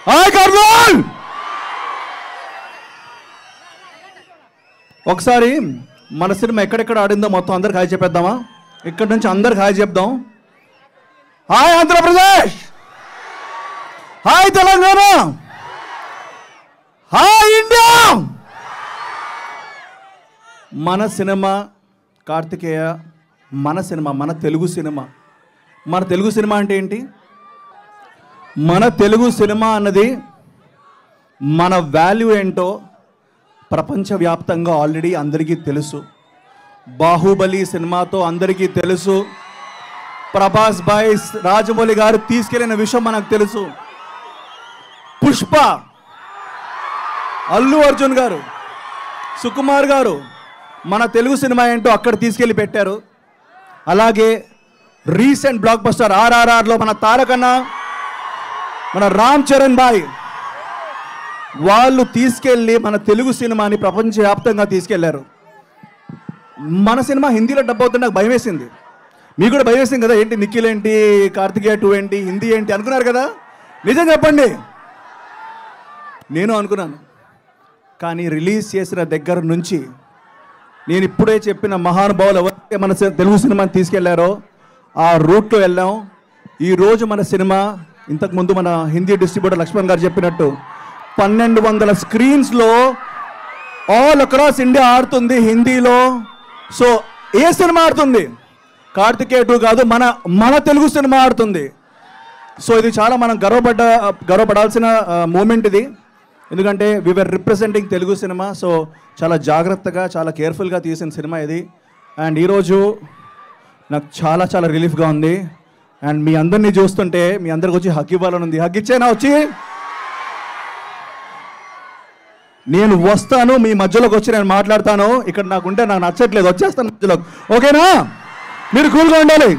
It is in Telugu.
హాయ్ కర్నూల్. ఒకసారి మన సినిమా ఎక్కడెక్కడ ఆడిందో మొత్తం అందరికి హాయ్ చెప్పేద్దామా? ఇక్కడి నుంచి అందరికి హాయ్ చెప్దాం. Hi Andhra Pradesh, hi Telangana, hi India. మన సినిమా కార్తికేయ, మన సినిమా, మన తెలుగు సినిమా. మన తెలుగు సినిమా అంటే ఏంటి? మన తెలుగు సినిమా అన్నది మన వాల్యూ ఏంటో ప్రపంచవ్యాప్తంగా ఆల్రెడీ అందరికీ తెలుసు. బాహుబలి సినిమాతో అందరికీ తెలుసు. ప్రభాస్ భాయ్, రాజమౌళి గారు తీసుకెళ్లిన విషయం మనకు తెలుసు. పుష్ప, అల్లు అర్జున్ గారు, సుకుమార్ గారు మన తెలుగు సినిమా ఏంటో అక్కడ తీసుకెళ్ళి పెట్టారు. అలాగే రీసెంట్ బ్లాక్ బస్టర్ RRRలో మన తారకన్న, మన రామ్ చరణ్ భాయ్ వాళ్ళు తీసుకెళ్ళి మన తెలుగు సినిమాని ప్రపంచవ్యాప్తంగా తీసుకెళ్లారు. మన సినిమా హిందీలో డబ్ అవుతుంటే నాకు భయం వేసింది. మీకు కూడా భయం వేసింది కదా, ఏంటి నిఖిల్ ఏంటి, కార్తికేయ 2 ఏంటి, హిందీ ఏంటి అనుకున్నారు కదా? నిజం చెప్పండి, నేను అనుకున్నాను. కానీ రిలీజ్ చేసిన దగ్గర నుంచి నేను ఇప్పుడే చెప్పిన మహానుభావులు ఎవరైతే మన తెలుగు సినిమాని తీసుకెళ్లారో ఆ రూట్లో వెళ్ళాం. ఈరోజు మన సినిమా ఇంతకుముందు మన హిందీ డిస్ట్రిబ్యూటర్ లక్ష్మణ్ గారు చెప్పినట్టు 1200 స్క్రీన్స్లో ఆల్ అక్రాస్ ఇండియా ఆడుతుంది హిందీలో. సో ఏ సినిమా ఆడుతుంది? కార్తికేయ 2 కాదు, మన తెలుగు సినిమా ఆడుతుంది. సో ఇది చాలా మనం గర్వపడాల్సిన మూమెంట్ ఇది. ఎందుకంటే we're representing Telugu cinema. So చాలా జాగ్రత్తగా, చాలా కేర్ఫుల్గా తీసిన సినిమా ఇది. అండ్ ఈరోజు నాకు చాలా చాలా రిలీఫ్గా ఉంది. అండ్ మీ అందరినీ చూస్తుంటే మీ అందరికి వచ్చి హగ్ ఇవ్వాలని ఉంది. హగ్ ఇచ్చేనా? వచ్చి నేను వస్తాను, మీ మధ్యలోకి వచ్చి నేను మాట్లాడతాను. ఇక్కడ నాకు నచ్చట్లేదు, వచ్చేస్తాను మధ్యలోకి. ఓకేనా? మీరు కూల్గా ఉండాలి.